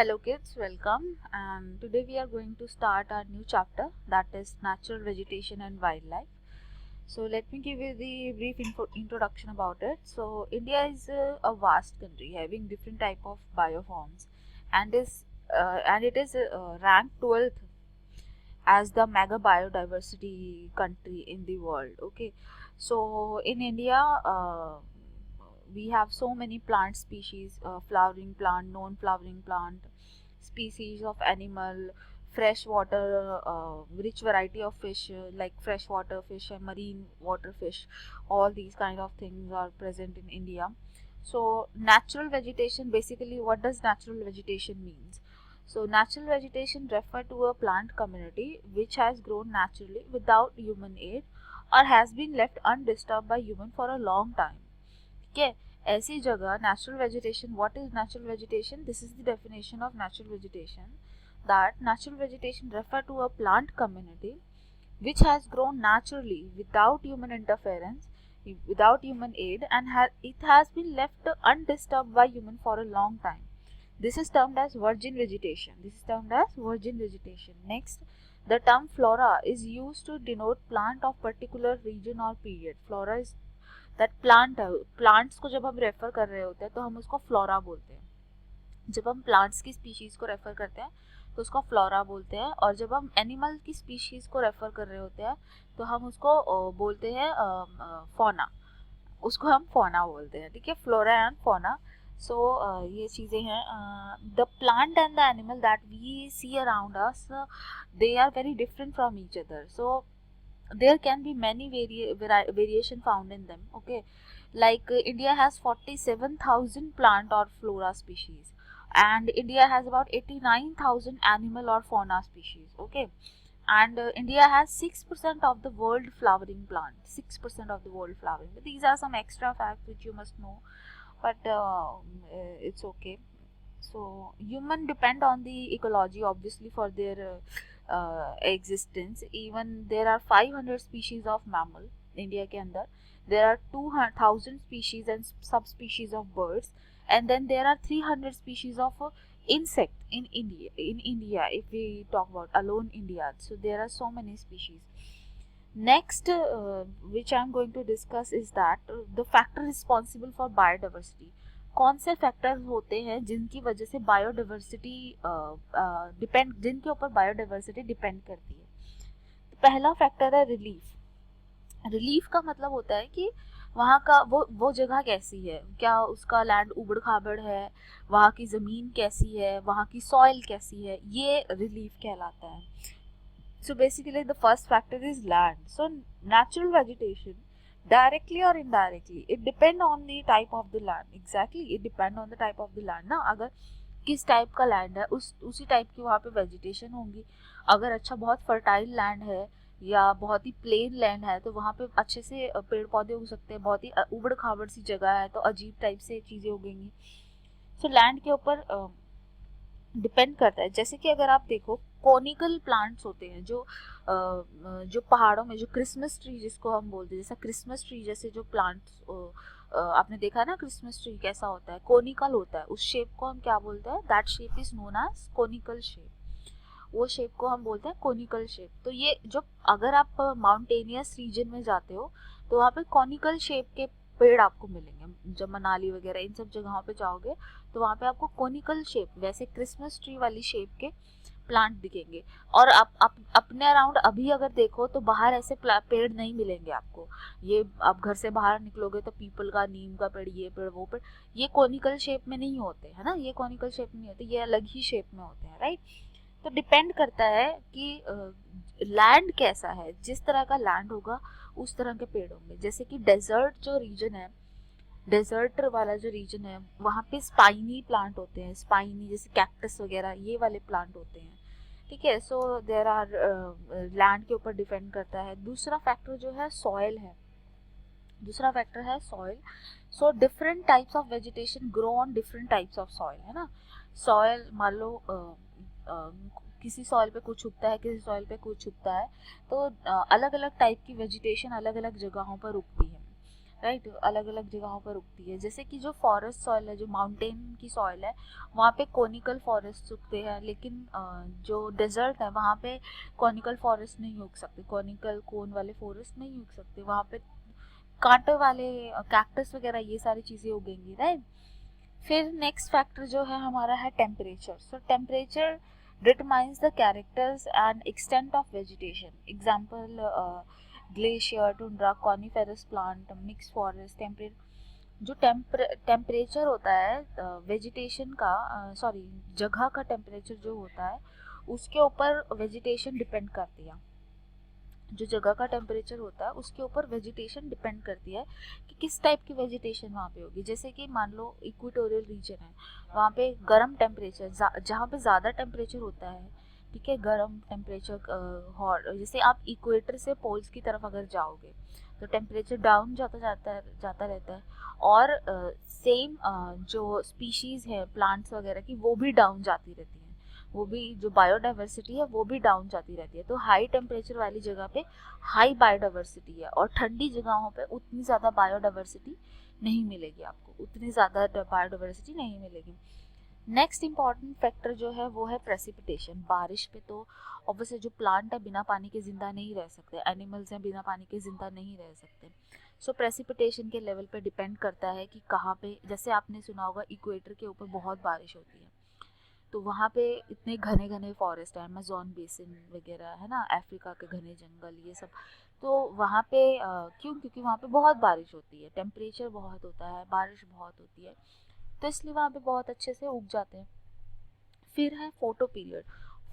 Hello kids, welcome, and today we are going to start our new chapter, that is natural vegetation and wildlife. So let me give you the brief introduction about it. So India is a vast country having different type of bioforms, and it is ranked 12th as the mega biodiversity country in the world. Okay, so in India, we have so many plant species, flowering plant, non-flowering plant, species of animal, freshwater, rich variety of fish like freshwater fish and marine water fish. All these kind of things are present in India. So natural vegetation, basically what does natural vegetation means? So natural vegetation refer to a plant community which has grown naturally without human aid or has been left undisturbed by human for a long time. Okay, ऐसी जगह natural vegetation. What is natural vegetation? This is the definition of natural vegetation. That natural vegetation refer to a plant community which has grown naturally without human interference, without human aid, and it has been left undisturbed by human for a long time. This is termed as virgin vegetation. Next, the term flora is used to denote plant of particular region or period. Flora is that plants को जब हम refer कर रहे होते हैं तो हम उसको फ्लोरा बोलते हैं. जब हम प्लांट्स की स्पीशीज को रेफर करते हैं तो उसको फ्लोरा बोलते हैं, और जब हम एनिमल की स्पीशीज को रेफर कर रहे होते हैं तो हम उसको बोलते हैं फौना. उसको हम फौना बोलते हैं. ठीक है, फ्लोरा एंड फौना. सो ये चीज़ें हैं. The plant and the animal that we see around us, they are very different from each other. So there can be many variation found in them. Okay, like India has 47,000 plant or flora species, and India has about 89,000 animal or fauna species. Okay, and India has 6% of the world flowering plant. 6% of the world flowering. These are some extra facts which you must know, but it's okay. So human depend on the ecology obviously for their existence. Even there are 500 species of mammal India के अंदर. There are 2,000 species and subspecies of birds, and then there are 300 species of insect in India if we talk about alone India. So there are so many species. Next, which I am going to discuss is that the factor responsible for biodiversity. कौन से factors होते हैं जिनकी वजह से biodiversity depend जिनके ऊपर biodiversity depend करती है. तो पहला फैक्टर है रिलीफ. रिलीफ का मतलब होता है कि वहाँ का वो जगह कैसी है, क्या उसका लैंड उबड़ खाबड़ है, वहाँ की ज़मीन कैसी है, वहाँ की सॉइल कैसी है, ये रिलीफ कहलाता है. So basically the first factor is land. So natural vegetation, directly or indirectly, it depend on the type of the land. Exactly, it depend on the type of the land ना. अगर किस type का land है उसी type की वहाँ पे vegetation होंगी. अगर अच्छा बहुत फर्टाइल लैंड है या बहुत ही प्लेन लैंड है तो वहाँ पे अच्छे से पेड़ पौधे उग सकते हैं. बहुत ही उबड़ खाबड़ सी जगह है तो अजीब टाइप से चीज़ें उगेंगी. सो लैंड के ऊपर डिपेंड करता है. जैसे कि अगर आप देखो कोनिकल प्लांट्स होते हैं जो पहाड़ों में, जो क्रिसमस ट्री जिसको हम बोलते हैं, जैसा क्रिसमस ट्री जैसे जो प्लांट्स आपने देखा ना क्रिसमस ट्री कैसा होता है, कोनिकल होता है. उस शेप को हम क्या बोलते हैं? That shape is known as conical shape. वो शेप को हम बोलते हैं कोनिकल शेप. तो ये जो अगर आप माउंटेनियस रीजन में जाते हो तो वहाँ पे कोनिकल शेप के पेड़ आपको मिलेंगे. जब मनाली वगैरह इन सब जगहों पे जाओगे तो वहाँ पे आपको कोनिकल शेप, वैसे क्रिसमस ट्री वाली शेप के प्लांट दिखेंगे. और आप अपने अराउंड अभी अगर देखो तो बाहर ऐसे पेड़ नहीं मिलेंगे आपको. ये आप घर से बाहर निकलोगे तो पीपल का, नीम का पेड़, ये पेड़ वो पेड़, ये कोनिकल शेप में नहीं होते है ना. ये कोनिकल शेप में नहीं होते, ये अलग ही शेप में होते हैं. राइट. तो डिपेंड करता है कि लैंड कैसा है. जिस तरह का लैंड होगा उस तरह के पेड़ होंगे. जैसे कि डेजर्ट जो रीजन है, डेजर्ट वाला जो रीजन है वहाँ पे स्पाइनी प्लांट होते हैं. स्पाइनी जैसे कैक्टस वगैरह ये वाले प्लांट होते हैं. ठीक है. सो देयर आर लैंड के ऊपर डिपेंड करता है. दूसरा फैक्टर जो है सॉइल है. So different types of vegetation grow on different types of soil है ना. सॉइल मान लो किसी सॉइल पे कुछ उगता है, किसी सॉइल पे कुछ उगता है, तो अलग अलग टाइप की वेजिटेशन अलग अलग जगहों पर उगती है. राइट, अलग अलग जगहों पर उगती है। जैसे कि जो फॉरेस्ट सॉइल है, जो माउंटेन की सॉइल है, वहाँ पे कोनिकल फॉरेस्ट उगते हैं, लेकिन जो डेजर्ट है वहाँ पे कोनिकल फॉरेस्ट नहीं उग सकते, कोनिकल कोन वाले फॉरेस्ट नहीं उग सकते, वहाँ पे कांटे वाले कैक्टस वगैरह ये सारी चीज़ें उगेंगी, राइट। फिर नेक्स्ट फैक्टर जो है हमारा है temperature. So temperature determines the characters and extent of vegetation. Example glacier, tundra, coniferous plant, mix forest. जो टेम्परेचर होता है वेजिटेशन का, सॉरी जगह का टेम्परेचर जो होता है उसके ऊपर वेजिटेशन डिपेंड करती है। जो जगह का टेम्परेचर होता है उसके ऊपर वेजिटेशन डिपेंड करती है कि किस टाइप की वेजिटेशन वहाँ पे होगी। जैसे कि मान लो इक्वेटोरियल रीजन है, वहाँ पे गर्म टेम्परेचर, जहाँ पे ज़्यादा टेम्परेचर होता है, ठीक है, गर्म टेम्परेचर हॉट, जैसे आप इक्वेटर से पोल्स की तरफ अगर जाओगे तो टेम्परेचर डाउन जाता रहता है, और सेम जो स्पीशीज़ है प्लांट्स वगैरह की वो भी डाउन जाती रहती है, वो भी जो बायोडाइवर्सिटी है वो भी डाउन जाती रहती है। तो हाई टेम्परेचर वाली जगह पे हाई बायोडाइवर्सिटी है, और ठंडी जगहों पे उतनी ज़्यादा बायोडाइवर्सिटी नहीं मिलेगी, आपको उतनी ज़्यादा बायोडाइवर्सिटी नहीं मिलेगी। नेक्स्ट इम्पॉर्टेंट फैक्टर जो है वो है प्रेसिपिटेशन। बारिश पे तो ऑब्वियसली जो प्लांट है बिना पानी के ज़िंदा नहीं रह सकते, एनिमल्स हैं बिना पानी के ज़िंदा नहीं रह सकते। सो प्रेसिपिटेशन के लेवल पे डिपेंड करता है कि कहाँ पे, जैसे आपने सुना होगा इक्वेटर के ऊपर बहुत बारिश होती है, तो वहाँ पे इतने घने घने फॉरेस्ट है, अमेज़न बेसिन वगैरह है ना, अफ्रीका के घने जंगल ये सब। तो वहाँ पे क्यों, क्योंकि वहाँ पे बहुत बारिश होती है, टेम्परेचर बहुत होता है, बारिश बहुत होती है, तो इसलिए वहाँ पे बहुत अच्छे से उग जाते हैं। फिर है फोटो पीरियड।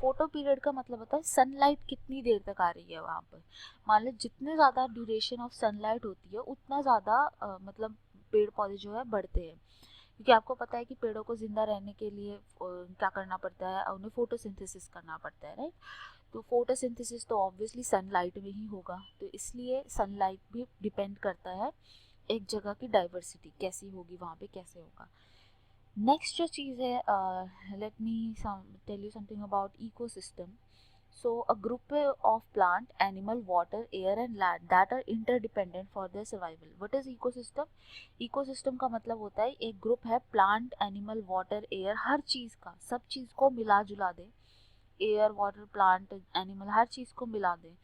फोटो पीरियड का मतलब होता है सनलाइट कितनी देर तक आ रही है वहाँ पर। मान लो जितने ज़्यादा ड्यूरेशन ऑफ सनलाइट होती है उतना ज़्यादा मतलब पेड़ पौधे जो है बढ़ते हैं, क्योंकि आपको पता है कि पेड़ों को जिंदा रहने के लिए क्या करना पड़ता है, उन्हें फोटोसिंथेसिस करना पड़ता है, राइट। तो फोटोसिंथेसिस तो ऑब्वियसली सनलाइट में ही होगा, तो इसलिए सनलाइट भी डिपेंड करता है एक जगह की डाइवर्सिटी कैसी होगी, वहाँ पे कैसे होगा। नेक्स्ट जो चीज़ है, let me tell you something about ecosystem. So a group of plant, animal, water, air and land that are interdependent for their survival. What is ecosystem? Ecosystem का मतलब होता है एक ग्रुप है प्लांट, एनिमल, वाटर, एयर, हर चीज़ का, सब चीज़ को मिला जुला दे, एयर, वाटर, प्लांट, एनिमल, हर चीज़ को मिला दे,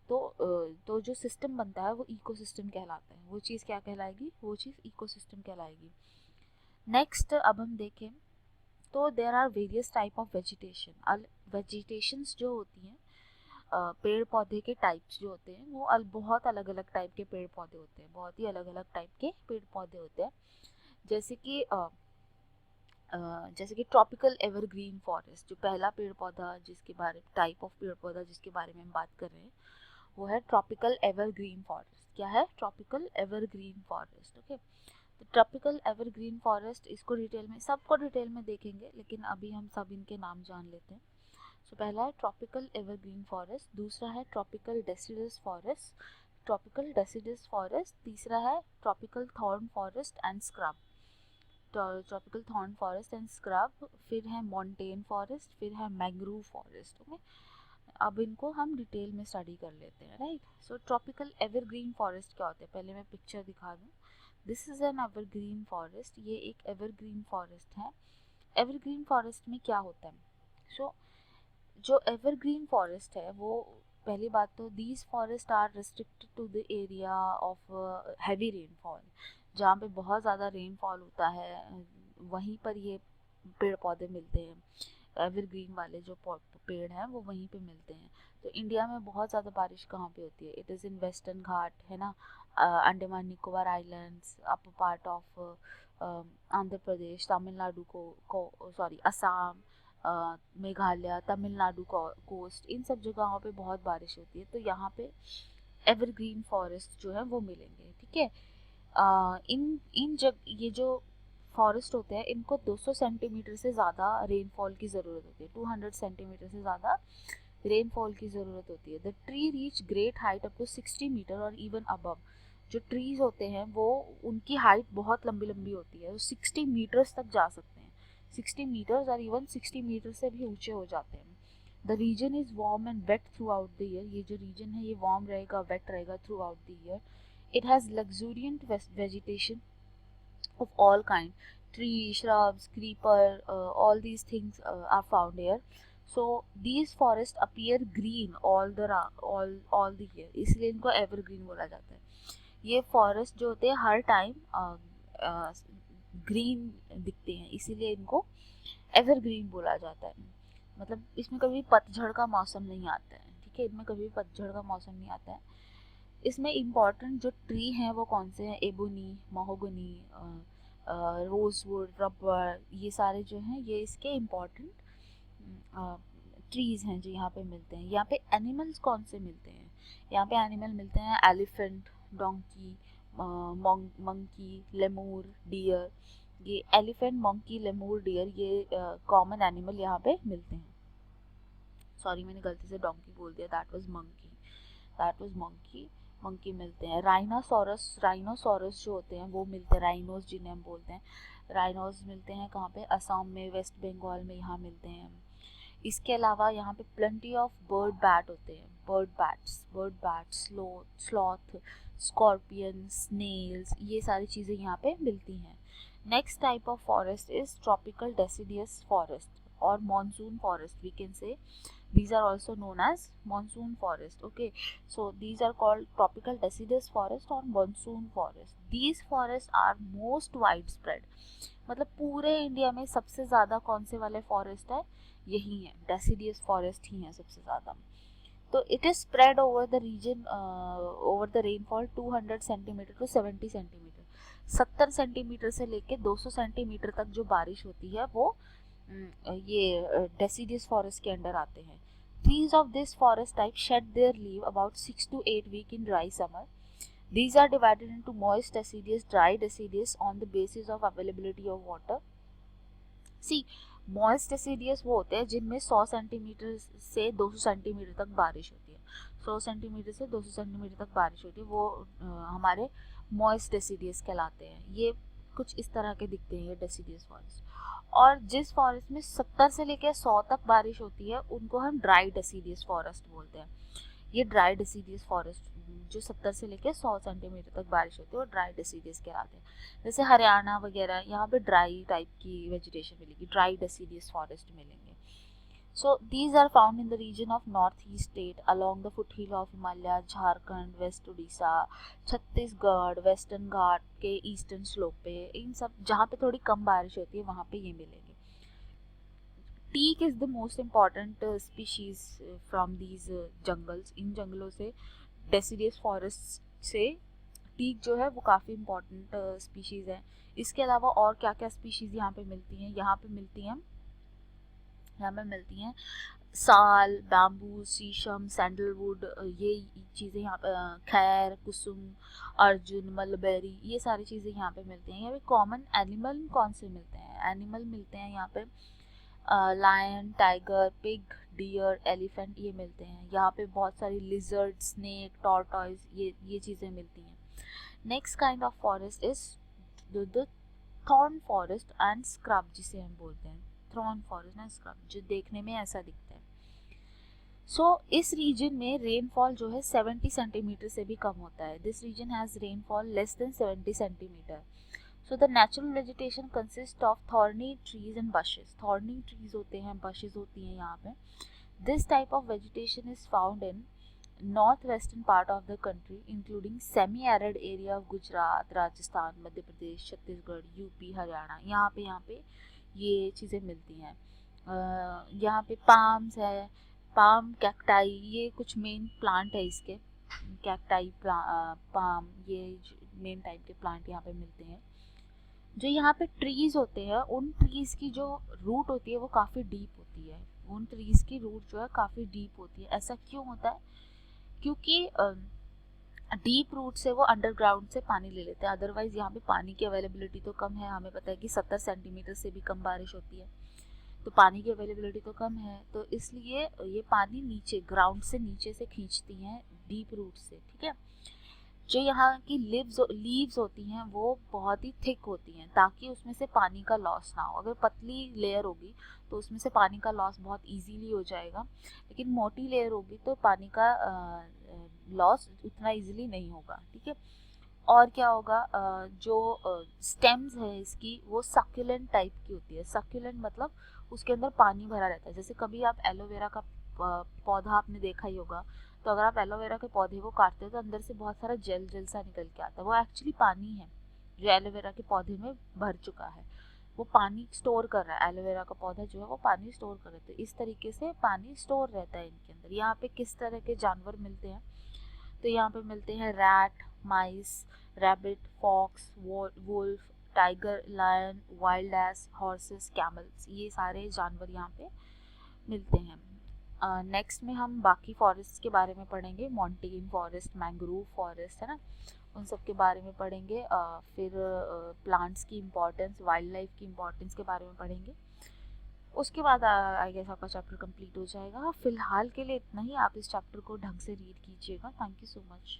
तो जो सिस्टम बनता है वो इकोसिस्टम कहलाता है। वो चीज़ क्या कहलाएगी, वो चीज़ इकोसिस्टम कहलाएगी। नेक्स्ट अब हम देखें तो there are various type of vegetation. Vegetations जो होती हैं, पेड़ पौधे के टाइप्स जो होते हैं वो बहुत अलग अलग टाइप के पेड़ पौधे होते हैं, बहुत ही अलग अलग टाइप के पेड़ पौधे होते हैं। जैसे कि ट्रॉपिकल एवरग्रीन फॉरेस्ट, जो पहला पेड़ पौधा जिसके बारे टाइप ऑफ पेड़ पौधा जिसके बारे में हम बात कर रहे हैं वो है ट्रॉपिकल एवरग्रीन फॉरेस्ट। क्या है? Tropical evergreen forest. ओके, तो ट्रॉपिकल एवरग्रीन फॉरेस्ट, इसको डिटेल में, सबको डिटेल में देखेंगे, लेकिन अभी हम सब इनके नाम जान लेते हैं। सो पहला है ट्रॉपिकल एवरग्रीन फॉरेस्ट, दूसरा है ट्रॉपिकल डेसिडस फॉरेस्ट, तीसरा है tropical thorn forest and scrub, tropical thorn forest and scrub, फिर है मॉन्टेन फॉरेस्ट, फिर है मैंग्रोव फॉरेस्ट। ओके, अब इनको हम डिटेल में स्टडी कर लेते हैं, राइट। सो ट्रॉपिकल एवरग्रीन फॉरेस्ट क्या होते हैं, पहले मैं पिक्चर दिखा दूँ। This is an evergreen forest, ये एक एवरग्रीन फॉरेस्ट है। एवरग्रीन फॉरेस्ट में क्या होता है? सो जो एवरग्रीन फॉरेस्ट है वो, पहली बात तो these forest are restricted to the area of heavy rainfall, जहाँ पे बहुत ज़्यादा रेनफॉल होता है वहीं पर ये पेड़ पौधे मिलते हैं। एवरग्रीन वाले जो पेड़ हैं वो वहीं पे मिलते हैं। तो इंडिया में बहुत ज़्यादा बारिश कहाँ पे होती है? It is in Western Ghat, है ना, Andaman Nicobar islands, upper part of Andhra Pradesh, Tamil Nadu को सॉरी असम, मेघालय, तमिलनाडु कोस्ट, इन सब जगहों पे बहुत बारिश होती है, तो यहाँ पे एवरग्रीन फॉरेस्ट जो है वो मिलेंगे, ठीक है। इन इन जग ये जो फॉरेस्ट होते हैं इनको 200 सेंटीमीटर से ज़्यादा रेनफॉल की ज़रूरत होती है, 200 सेंटीमीटर से ज़्यादा रेनफॉल की ज़रूरत होती है। The tree reach great height up to 60 metre और इवन अबव। जो ट्रीज होते हैं वो, उनकी हाइट बहुत लंबी लंबी होती है, वो 60 मीटर्स तक जा सकते हैं, 60 मीटर्स और इवन 60 मीटर से भी ऊंचे हो जाते हैं। The region is warm and wet throughout the year, ये जो रीजन है ये वार्म रहेगा, वेट रहेगा throughout the year. It has luxuriant vegetation of all kind, tree, shrubs, creeper, all these things are found here. So these forests appear green all the year, इसलिए इनको evergreen बोला जाता है. ये forest जो होते हैं हर टाइम ग्रीन दिखते हैं, इसीलिए इनको एवरग्रीन बोला जाता है. मतलब इसमें कभी पतझड़ का मौसम नहीं आता है, ठीक है, इनमें कभी पतझड़ का मौसम नहीं आता है. इसमें इम्पॉर्टेंट जो ट्री हैं वो कौन से हैं, एबोनी, महोगनी, रोजवुड, रबर, ये सारे जो हैं ये इसके इम्पॉर्टेंट ट्रीज हैं जो यहाँ पे मिलते हैं. यहाँ पे एनिमल्स कौन से मिलते हैं, यहाँ पे एनिमल मिलते हैं elephant, donkey, monkey, lemur, deer. ये एलिफेंट, मंकी, लेमूर, डियर ये कॉमन एनिमल यहाँ पे मिलते हैं. सॉरी मैंने गलती से डोंकी बोल दिया, दैट वाज मंकी. मंकी मिलते हैं. राइनोसोरस जो होते हैं वो मिलते हैं, राइनोस जिन्हें हम बोलते हैं. राइनोस मिलते हैं कहाँ पे, असम में, वेस्ट बंगाल में यहाँ मिलते हैं. इसके अलावा यहाँ पे प्लेंटी ऑफ बर्ड बैट होते हैं, bird bats, sloth, scorpion, snails, ये सारी चीज़ें यहाँ पे मिलती हैं. Next type of forest is tropical deciduous forest और monsoon forest, we can say. These are also known as monsoon forest. Okay, so these are called tropical deciduous forest or monsoon forest. These forests are most widespread. मतलब पूरे India में सबसे ज़्यादा कौन से वाले forest है, यही है, डेसिडियस फॉरेस्ट ही है सबसे ज़्यादा. तो it is spread over the region, over the rainfall 200 centimetre to 70 centimetre. 70 centimetre से लेके 200 सेंटीमीटर तक जो बारिश होती है वो ये डेसिडियस फॉरेस्ट के अंडर आते हैं. Trees of this forest type shed their leaf about 6 to 8 weeks in dry summer. These are divided into moist deciduous, dry deciduous on the basis of availability of water. See, moist deciduous वो होते हैं जिनमें 100 centimetre से 200 centimetre तक बारिश होती है. 100 centimetre से 200 सेंटीमीटर तक बारिश होती है, वो हमारे moist deciduous कहलाते हैं. ये कुछ इस तरह के दिखते हैं ये डेसिडियस फॉरेस्ट. और जिस फॉरेस्ट में 70 से लेकर 100 तक बारिश होती है उनको हम ड्राई डेसिडियस फॉरेस्ट बोलते हैं. ये ड्राई डेसिडियस फॉरेस्ट जो 70 से लेकर 100 सेंटीमीटर तक बारिश होती है वो ड्राई डेसिडियस कहलाते हैं. जैसे हरियाणा वगैरह यहाँ पे ड्राई टाइप की वेजिटेशन मिलेगी, ड्राई डेसिडियस फॉरेस्ट मिलेंगे. So these are found in the region of northeast state along the foothill of Himalaya, Jharkhand, West Odisha, Chhattisgarh, Western Ghat के ईस्टर्न स्लोप पे, इन सब जहाँ पे थोड़ी कम बारिश होती है वहाँ पे ये मिलेंगे. Teak is the most important species from these jungles. इन जंगलों से, डेसिडियस फॉरेस्ट से टीक जो है वो काफ़ी इम्पॉर्टेंट स्पीशीज़ है. इसके अलावा और क्या क्या स्पीशीज़ यहाँ पे मिलती हैं, यहाँ पे मिलती हैं साल, बैम्बू, शीशम, सैंडलवुड, ये चीज़ें यहाँ पे, खैर, कुसुम, अर्जुन, मलबेरी, ये सारी चीज़ें यहाँ पे मिलती हैं. यहाँ पे कॉमन एनिमल कौन से मिलते हैं, एनिमल मिलते हैं यहाँ पे lion, tiger, pig, deer, elephant, ये मिलते हैं. यहाँ पे बहुत सारी लिजर्ड, स्नेक, टॉर्टॉइज, ये चीज़ें मिलती हैं. Next kind of forest is the thorn forest and scrub, जिसे हम बोलते हैं थॉर्न फॉरेस्ट एंड स्क्रब, जो देखने में ऐसा दिखता है. सो इस रीजन में रेनफॉल जो है 70 सेंटीमीटर से भी कम होता है. This region has rainfall less than 70 centimetre. So the natural vegetation consist of thorny trees and bushes. Thorny trees होते हैं, बशेस होती हैं यहाँ पे. This type of vegetation is found in north western part of the country including semi arid area of Gujarat, Rajasthan, Madhya Pradesh, Chhattisgarh, UP, Haryana. यहाँ पे ये चीज़ें मिलती हैं. यहाँ पे पाम्स है, पाम, कैक्टाई, ये कुछ मेन प्लांट है इसके. कैक्टाई, पाम, ये मेन टाइप के प्लांट यहाँ पे मिलते हैं. जो यहाँ पे ट्रीज होते हैं उन ट्रीज की जो रूट होती है वो काफ़ी डीप होती है. उन ट्रीज की रूट जो है काफ़ी डीप होती है. ऐसा क्यों होता है, क्योंकि डीप रूट से वो अंडरग्राउंड से पानी ले लेते हैं. अदरवाइज यहाँ पे पानी की अवेलेबिलिटी तो कम है. हमें पता है कि 70 सेंटीमीटर से भी कम बारिश होती है, तो पानी की अवेलेबिलिटी तो कम है. तो इसलिए ये पानी नीचे, ग्राउंड से नीचे से खींचती हैं डीप रूट से. ठीक है. जो यहाँ की लीव्स होती हैं वो बहुत ही थिक होती हैं ताकि उसमें से पानी का लॉस ना हो. अगर पतली लेयर होगी तो उसमें से पानी का लॉस बहुत इजीली हो जाएगा, लेकिन मोटी लेयर होगी तो पानी का लॉस उतना इजीली नहीं होगा. ठीक है. और क्या होगा, जो स्टेम्स है इसकी वो सक्यूलेंट टाइप की होती है। सक्यूलेंट मतलब उसके अंदर पानी भरा रहता है। जैसे कभी आप एलोवेरा का पौधा आपने देखा ही होगा, तो अगर आप एलोवेरा के पौधे को काटते हो तो अंदर से बहुत सारा जेल जेल सा निकल के आता है, वो एक्चुअली पानी है जो एलोवेरा के पौधे में भर चुका है। वो पानी स्टोर कर रहा है, एलोवेरा का पौधा जो है वो पानी स्टोर कर रहा है। तो इस तरीके से पानी स्टोर रहता है इनके अंदर। यहाँ पे किस तरह के जानवर मिलते हैं, तो यहाँ पे मिलते हैं rat, mice, rabbit, fox, wolf, tiger, lion, wild ass, horses, camels, ये सारे जानवर यहाँ पे मिलते हैं। नेक्स्ट में हम बाकी फॉरेस्ट के बारे में पढ़ेंगे, मॉन्टेन फॉरेस्ट, मैंग्रोव फॉरेस्ट, है ना, उन सब के बारे में पढ़ेंगे। फिर प्लांट्स की इम्पोर्टेंस, वाइल्ड लाइफ की इम्पोर्टेंस के बारे में पढ़ेंगे। उसके बाद आई गेस आपका चैप्टर कंप्लीट हो जाएगा। फिलहाल के लिए इतना ही। आप इस चैप्टर को ढंग से रीड कीजिएगा। Thank you so much.